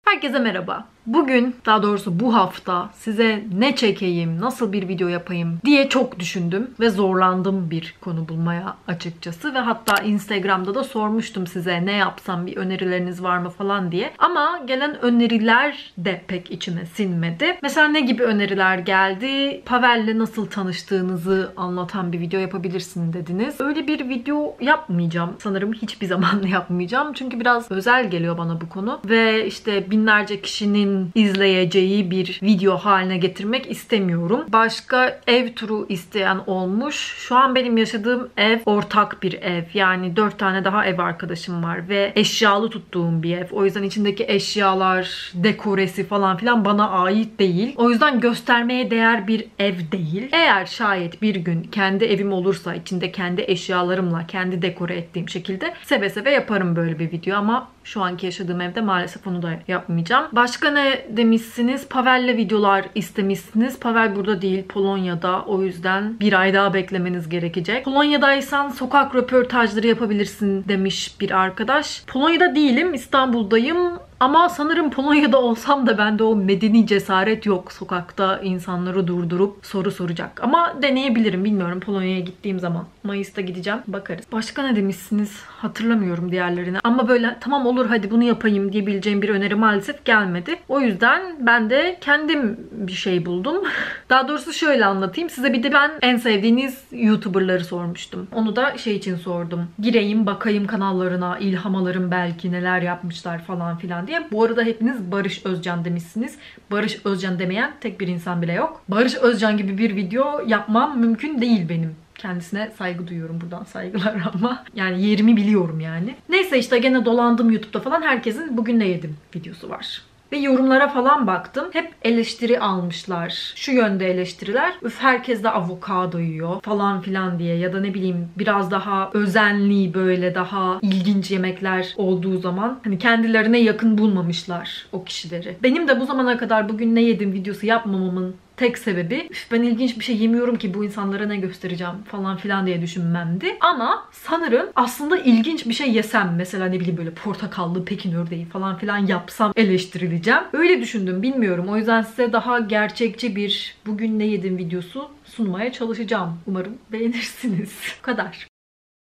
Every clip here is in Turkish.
Herkese merhaba. Bugün, daha doğrusu bu hafta size ne çekeyim, nasıl bir video yapayım diye çok düşündüm ve zorlandım bir konu bulmaya açıkçası. Ve hatta Instagram'da da sormuştum size ne yapsam, bir önerileriniz var mı falan diye. Ama gelen öneriler de pek içime sinmedi. Mesela ne gibi öneriler geldi? Pavel'le nasıl tanıştığınızı anlatan bir video yapabilirsin dediniz. Öyle bir video yapmayacağım. Sanırım hiçbir zaman yapmayacağım. Çünkü biraz özel geliyor bana bu konu. Ve işte binlerce kişinin izleyeceği bir video haline getirmek istemiyorum. Başka ev turu isteyen olmuş. Şu an benim yaşadığım ev ortak bir ev. Yani 4 tane daha ev arkadaşım var ve eşyalı tuttuğum bir ev. O yüzden içindeki eşyalar, dekoresi falan filan bana ait değil. O yüzden göstermeye değer bir ev değil. Eğer şayet bir gün kendi evim olursa, içinde kendi eşyalarımla, kendi dekore ettiğim şekilde seve seve yaparım böyle bir video ama şu anki yaşadığım evde maalesef onu da yapmayacağım. Başka ne demişsiniz? Pavel'le videolar istemişsiniz. Pavel burada değil, Polonya'da. O yüzden bir ay daha beklemeniz gerekecek. Polonya'daysan sokak röportajları yapabilirsin demiş bir arkadaş. Polonya'da değilim, İstanbul'dayım. Ama sanırım Polonya'da olsam da bende o medeni cesaret yok. Sokakta insanları durdurup soru soracak. Ama deneyebilirim, bilmiyorum, Polonya'ya gittiğim zaman. Mayıs'ta gideceğim, bakarız. Başka ne demişsiniz? Hatırlamıyorum diğerlerini. Ama böyle tamam olur hadi bunu yapayım diyebileceğim bir öneri maalesef gelmedi. O yüzden ben de kendim bir şey buldum. Daha doğrusu şöyle anlatayım size. Bir de ben en sevdiğiniz YouTuber'ları sormuştum. Onu da şey için sordum. Gireyim bakayım kanallarına, ilham alırım belki neler yapmışlar falan filan diye. Bu arada hepiniz Barış Özcan demişsiniz. Barış Özcan demeyen tek bir insan bile yok. Barış Özcan gibi bir video yapmam mümkün değil benim. Kendisine saygı duyuyorum buradan, saygılar ama yani yerimi biliyorum yani. Neyse işte gene dolandım YouTube'da falan, herkesin bugün ne yedim videosu var. Ve yorumlara falan baktım. Hep eleştiri almışlar. Şu yönde eleştiriler. Üf herkes de avokado yiyor falan filan diye. Ya da ne bileyim biraz daha özenli, böyle daha ilginç yemekler olduğu zaman hani kendilerine yakın bulmamışlar o kişileri. Benim de bu zamana kadar bugün ne yedim videosu yapmamamın tek sebebi ben ilginç bir şey yemiyorum ki bu insanlara ne göstereceğim falan filan diye düşünmemdi. Ama sanırım aslında ilginç bir şey yesem, mesela ne bileyim böyle portakallı Pekin ördeği falan filan yapsam eleştirileceğim. Öyle düşündüm, bilmiyorum. O yüzden size daha gerçekçi bir bugün ne yedim videosu sunmaya çalışacağım. Umarım beğenirsiniz. Bu kadar.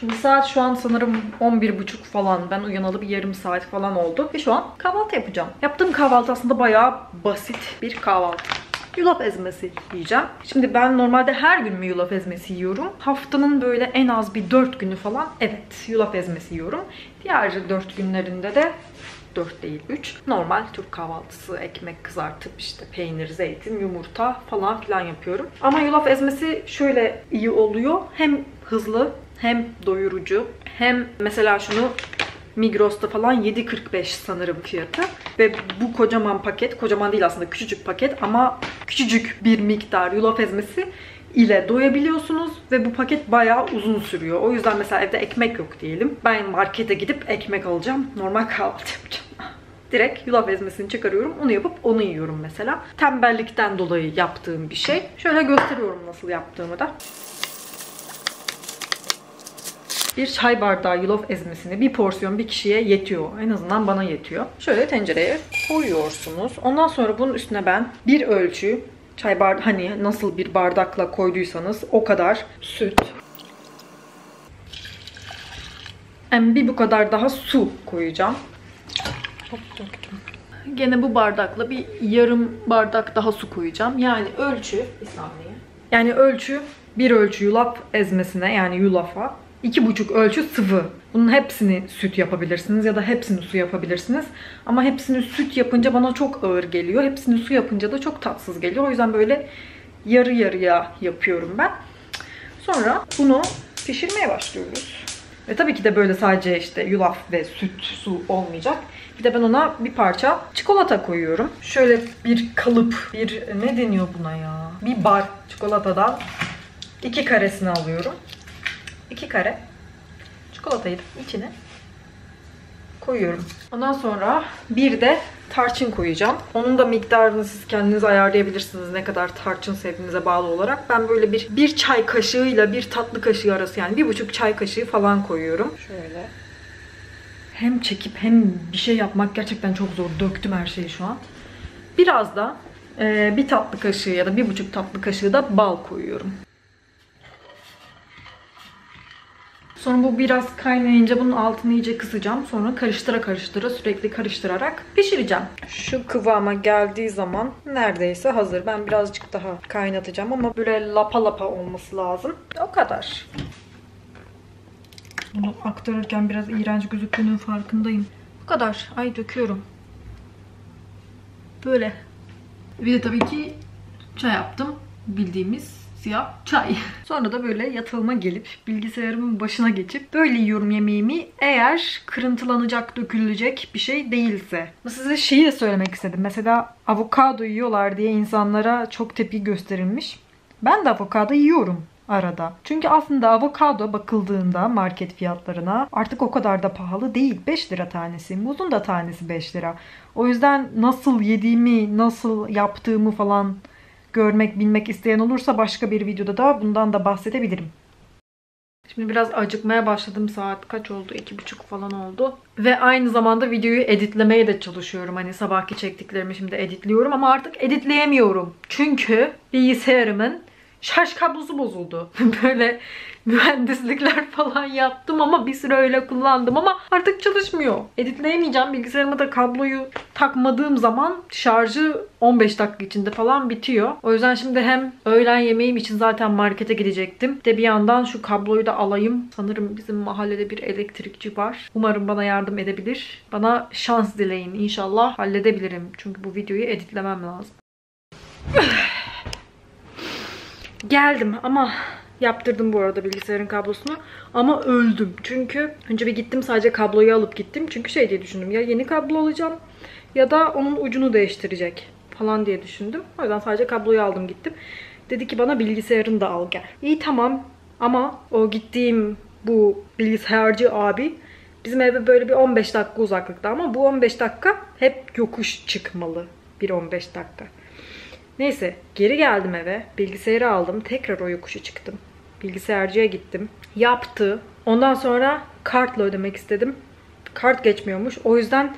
Şimdi saat şu an sanırım 11.30 falan. Ben uyanalı bir yarım saat falan oldu. Ve şu an kahvaltı yapacağım. Yaptığım kahvaltı aslında bayağı basit bir kahvaltı. Yulaf ezmesi yiyeceğim. Şimdi ben normalde her gün mü yulaf ezmesi yiyorum? Haftanın böyle en az bir 4 günü falan evet yulaf ezmesi yiyorum. Diğer 4 günlerinde de 4 değil 3. Normal Türk kahvaltısı, ekmek kızartıp işte peynir, zeytin, yumurta falan filan yapıyorum. Ama yulaf ezmesi şöyle iyi oluyor. Hem hızlı hem doyurucu. Hem mesela şunu Migros'ta falan 7.45 sanırım fiyatı. Ve bu kocaman paket, kocaman değil aslında küçücük paket ama küçücük bir miktar yulaf ezmesi ile doyabiliyorsunuz ve bu paket bayağı uzun sürüyor. O yüzden mesela evde ekmek yok diyelim. Ben markete gidip ekmek alacağım. Normal kahvaltı yapacağım. Direkt yulaf ezmesini çıkarıyorum. Onu yapıp onu yiyorum mesela. Tembellikten dolayı yaptığım bir şey. Şöyle gösteriyorum nasıl yaptığımı da. Bir çay bardağı yulaf ezmesini bir porsiyon bir kişiye yetiyor. En azından bana yetiyor. Şöyle tencereye koyuyorsunuz. Ondan sonra bunun üstüne ben bir ölçü çay bardağı, hani nasıl bir bardakla koyduysanız o kadar süt. Bir bu kadar daha su koyacağım. Hop, döktüm. Gene bu bardakla bir yarım bardak daha su koyacağım. Yani ölçü bir saniye. Yani ölçü bir ölçü yulaf ezmesine, yani yulafa 2,5 ölçü sıvı. Bunun hepsini süt yapabilirsiniz ya da hepsini su yapabilirsiniz. Ama hepsini süt yapınca bana çok ağır geliyor. Hepsini su yapınca da çok tatsız geliyor. O yüzden böyle yarı yarıya yapıyorum ben. Sonra bunu pişirmeye başlıyoruz. Ve tabii ki de böyle sadece işte yulaf ve süt, su olmayacak. Bir de ben ona bir parça çikolata koyuyorum. Şöyle bir kalıp, bir ne deniyor buna ya? Bir bar çikolatadan 2 karesini alıyorum. 2 kare çikolatayı içine koyuyorum. Ondan sonra bir de tarçın koyacağım. Onun da miktarını siz kendiniz ayarlayabilirsiniz, ne kadar tarçın sevdiğinize bağlı olarak. Ben böyle bir çay kaşığıyla bir tatlı kaşığı arası, yani 1,5 çay kaşığı falan koyuyorum. Şöyle. hem çekip hem bir şey yapmak gerçekten çok zor. Döktüm her şeyi şu an. Biraz da bir tatlı kaşığı ya da 1,5 tatlı kaşığı da bal koyuyorum. Sonra bu biraz kaynayınca bunun altını iyice kısacağım. Sonra karıştıra sürekli karıştırarak pişireceğim. Şu kıvama geldiği zaman neredeyse hazır. Ben birazcık daha kaynatacağım ama böyle lapa lapa olması lazım. O kadar. Bunu aktarırken biraz iğrenç gözüktüğünün farkındayım. Bu kadar. Ay döküyorum. Böyle. Bir de tabii ki çay yaptım. Bildiğimiz siyah çay. Sonra da böyle yatağıma gelip bilgisayarımın başına geçip böyle yiyorum yemeğimi. Eğer kırıntılanacak, dökülecek bir şey değilse. Size şeyi de söylemek istedim. Mesela avokado yiyorlar diye insanlara çok tepki gösterilmiş. Ben de avokado yiyorum arada. Çünkü aslında avokado bakıldığında market fiyatlarına artık o kadar da pahalı değil. 5 lira tanesi. Muzun da tanesi 5 lira. O yüzden nasıl yediğimi, nasıl yaptığımı falan görmek, bilmek isteyen olursa başka bir videoda da bundan da bahsedebilirim. Şimdi biraz acıkmaya başladım. Saat kaç oldu? 2:30 falan oldu. Ve aynı zamanda videoyu editlemeye de çalışıyorum. Hani sabahki çektiklerimi şimdi editliyorum ama artık editleyemiyorum. Çünkü bilgisayarımın şarj kablosu bozuldu. Böyle mühendislikler falan yaptım ama bir süre öyle kullandım ama artık çalışmıyor. Editleyemeyeceğim. Bilgisayarıma da kabloyu takmadığım zaman şarjı 15 dakika içinde falan bitiyor. O yüzden şimdi hem öğlen yemeğim için zaten markete gidecektim. Bir yandan şu kabloyu da alayım. Sanırım bizim mahallede bir elektrikçi var. Umarım bana yardım edebilir. Bana şans dileyin. İnşallah halledebilirim. Çünkü bu videoyu editlemem lazım. Geldim ama yaptırdım bu arada bilgisayarın kablosunu. Ama öldüm. Çünkü önce bir gittim sadece kabloyu alıp gittim. Çünkü şey diye düşündüm. Ya yeni kablo alacağım ya da onun ucunu değiştirecek falan diye düşündüm. O yüzden sadece kabloyu aldım gittim. Dedi ki bana bilgisayarını da al gel. İyi tamam ama o gittiğim bu bilgisayarcı abi bizim eve böyle bir 15 dakika uzaklıkta ama bu 15 dakika hep yokuş çıkmalı. Bir 15 dakika. Neyse geri geldim eve. Bilgisayarı aldım. Tekrar o yokuşu çıktım. Bilgisayarcıya gittim. Yaptı. Ondan sonra kartla ödemek istedim. Kart geçmiyormuş. O yüzden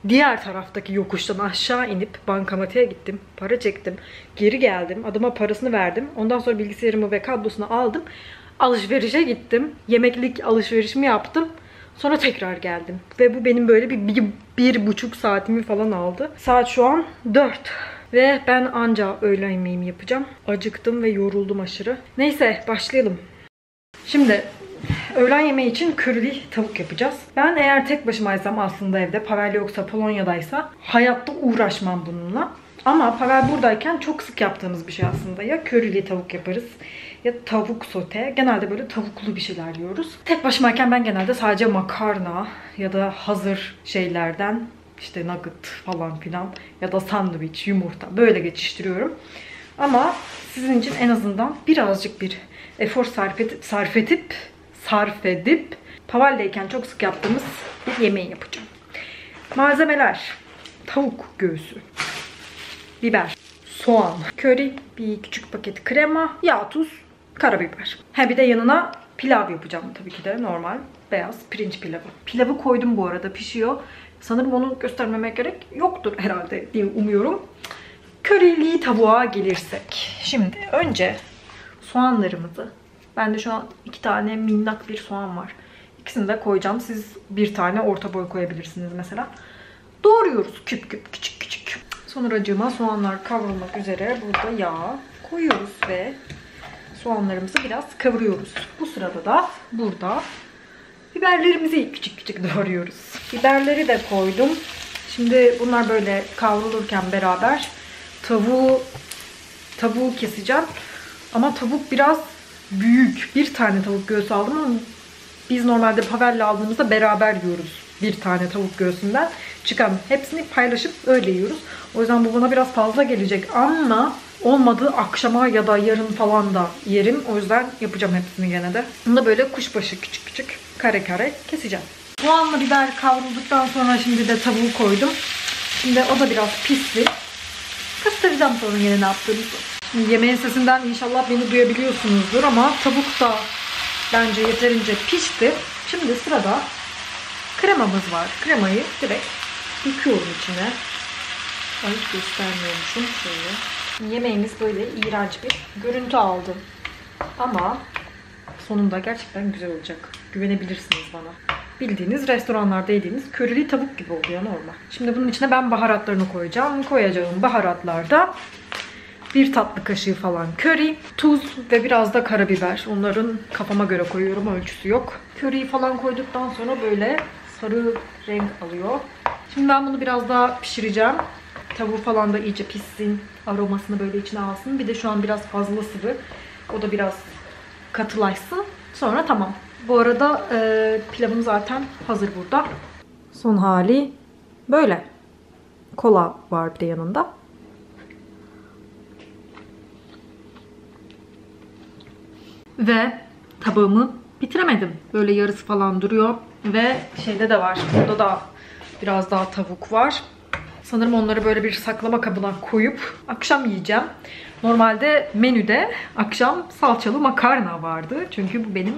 diğer taraftaki yokuştan aşağı inip bankamatiğe gittim. Para çektim. Geri geldim. Adama parasını verdim. Ondan sonra bilgisayarımı ve kablosunu aldım. Alışverişe gittim. Yemeklik alışverişimi yaptım. Sonra tekrar geldim. Ve bu benim böyle bir buçuk saatimi falan aldı. Saat şu an 4. Ve ben anca öğlen yemeğimi yapacağım. Acıktım ve yoruldum aşırı. Neyse başlayalım. Şimdi öğlen yemeği için körili tavuk yapacağız. Ben eğer tek başımaysam aslında evde, Pavel yoksa Polonya'daysa hayatta uğraşmam bununla. Ama Pavel buradayken çok sık yaptığımız bir şey aslında. Ya körili tavuk yaparız ya tavuk sote. Genelde böyle tavuklu bir şeyler yiyoruz. Tek başımayken ben genelde sadece makarna ya da hazır şeylerden işte nugget falan filan ya da sandviç, yumurta böyle geçiştiriyorum. Ama sizin için en azından birazcık bir efor sarf edip Pavel'deyken çok sık yaptığımız bir yemeği yapacağım. Malzemeler: tavuk göğsü, biber, soğan, köri, bir küçük paket krema, yağ, tuz, karabiber. Bir de yanına pilav yapacağım tabii ki de, normal beyaz pirinç pilavı. Pilavı koydum bu arada, pişiyor. Sanırım onu göstermeme gerek yoktur herhalde diye umuyorum. Körili tavuğa gelirsek. Şimdi önce soğanlarımızı. Bende şu an 2 tane minnak bir soğan var. İkisini de koyacağım. Siz bir tane orta boy koyabilirsiniz mesela. Doğruyoruz küp küp, küçük küçük. Sonracığıma soğanlar kavrulmak üzere burada yağ koyuyoruz ve soğanlarımızı biraz kavuruyoruz. Bu sırada da burada biberlerimizi küçük küçük doğruyoruz. Biberleri de koydum. Şimdi bunlar böyle kavrulurken beraber tavuğu keseceğim. Ama tavuk biraz büyük. Bir tane tavuk göğsü aldım ama biz normalde Pavel'le aldığımızda beraber yiyoruz. Bir tane tavuk göğsünden çıkan hepsini paylaşıp öyle yiyoruz. O yüzden bu bana biraz fazla gelecek ama olmadı akşama ya da yarın falan da yerim. O yüzden yapacağım hepsini gene de. Bunu da böyle kuşbaşı küçük küçük kare kare keseceğim. Soğanla biber kavrulduktan sonra şimdi de tavuğu koydum. Şimdi o da biraz pişti. Göstereceğim sonra yine ne yaptığımızı. Şimdi yemeğin sesinden inşallah beni duyabiliyorsunuzdur ama tavuk da bence yeterince pişti. Şimdi sırada Kremamız var. Kremayı direkt döküyorum içine. Ay, göstermiyormuşum şöyle. Yemeğimiz böyle iğrenç bir görüntü aldı. Ama sonunda gerçekten güzel olacak. Güvenebilirsiniz bana. Bildiğiniz restoranlarda yediğiniz körili tavuk gibi oluyor normal. Şimdi bunun içine ben baharatlarını koyacağım. Koyacağım baharatlarda 1 tatlı kaşığı falan köri, tuz ve biraz da karabiber. Onların kafama göre koyuyorum, ölçüsü yok. Köriyi falan koyduktan sonra böyle sarı renk alıyor. Şimdi ben bunu biraz daha pişireceğim. Tavuğu falan da iyice pişsin, aromasını böyle içine alsın. Bir de şu an biraz fazla sıvı. O da biraz katılaşsın. Sonra tamam. Bu arada pilavım zaten hazır burada. Son hali böyle. Kola var bir de yanında. Ve tabağımı bitiremedim. Böyle yarısı falan duruyor. Ve şeyde de var. Burada da biraz daha tavuk var. Sanırım onları böyle bir saklama kabına koyup akşam yiyeceğim. Normalde menüde akşam salçalı makarna vardı. Çünkü bu benim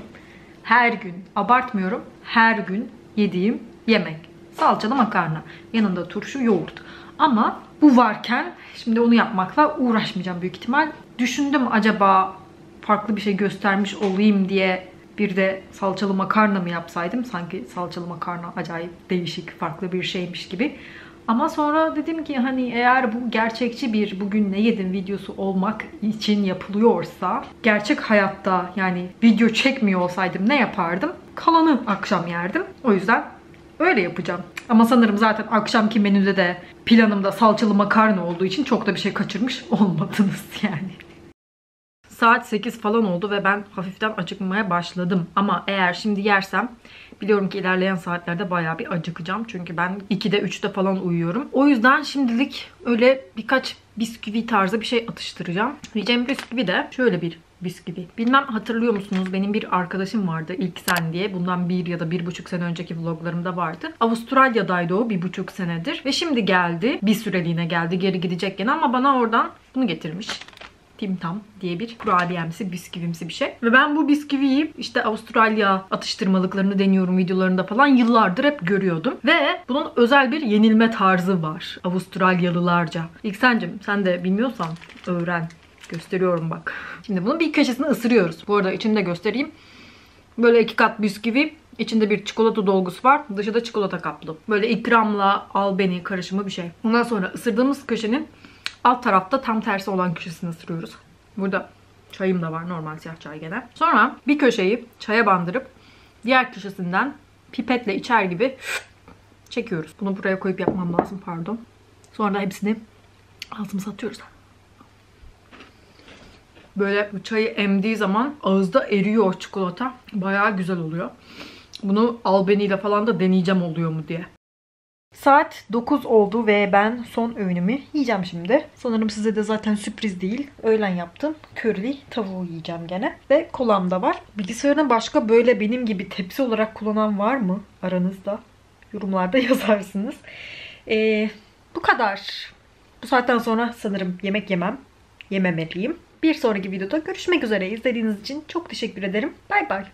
her gün, abartmıyorum, her gün yediğim yemek. Salçalı makarna. Yanında turşu, yoğurt. Ama bu varken şimdi onu yapmakla uğraşmayacağım büyük ihtimal. Düşündüm acaba farklı bir şey göstermiş olayım diye bir de salçalı makarna mı yapsaydım? Sanki salçalı makarna acayip değişik, farklı bir şeymiş gibi. Ama sonra dedim ki hani eğer bu gerçekçi bir bugün ne yedim videosu olmak için yapılıyorsa, gerçek hayatta yani video çekmiyor olsaydım ne yapardım? Kalanı akşam yerdim. O yüzden öyle yapacağım. Ama sanırım zaten akşamki menüde de planımda salçalı makarna olduğu için çok da bir şey kaçırmış olmadınız yani. Saat 8 falan oldu ve ben hafiften acıkmaya başladım. Ama eğer şimdi yersem biliyorum ki ilerleyen saatlerde bayağı bir acıkacağım. Çünkü ben 2'de 3'te falan uyuyorum. O yüzden şimdilik öyle birkaç bisküvi tarzı bir şey atıştıracağım. Yiyeceğim bisküvi de şöyle bir bisküvi. Bilmem hatırlıyor musunuz? Benim bir arkadaşım vardı İlk Sen diye. Bundan 1 ya da 1,5 sene önceki vloglarımda vardı. Avustralya'daydı o 1,5 senedir. Ve şimdi geldi. Bir süreliğine geldi. Geri gidecek gene ama bana oradan bunu getirmiş. Tim Tam diye bir kurabiyemsi, bisküvimsi bir şey. Ve ben bu bisküviyi işte Avustralya atıştırmalıklarını deniyorum videolarında falan yıllardır hep görüyordum. Ve bunun özel bir yenilme tarzı var Avustralyalılarca. İlksencim sen de bilmiyorsan öğren. Gösteriyorum bak. Şimdi bunun bir köşesini ısırıyoruz. Bu arada içini de göstereyim. Böyle 2 kat bisküvi. İçinde bir çikolata dolgusu var. Dışı da çikolata kaplı. Böyle ikramla albeni karışımı bir şey. Ondan sonra ısırdığımız köşenin alt tarafta tam tersi olan köşesini ısırıyoruz. Burada çayım da var. Normal siyah çay gene. Sonra bir köşeyi çaya bandırıp diğer köşesinden pipetle içer gibi çekiyoruz. Bunu buraya koyup yapmam lazım. Pardon. Sonra da hepsini ağzımıza atıyoruz. Böyle çayı emdiği zaman ağızda eriyor o çikolata. Bayağı güzel oluyor. Bunu albeniyle falan da deneyeceğim oluyor mu diye. Saat 9 oldu ve ben son öğünümü yiyeceğim şimdi. Sanırım size de zaten sürpriz değil. Öğlen yaptım. Körili tavuğu yiyeceğim gene. Ve kolam da var. Bilgisayarın başka böyle benim gibi tepsi olarak kullanan var mı aranızda? Yorumlarda yazarsınız. Bu kadar. Bu saatten sonra sanırım yemek yememeliyim. Bir sonraki videoda görüşmek üzere. İzlediğiniz için çok teşekkür ederim. Bay bay.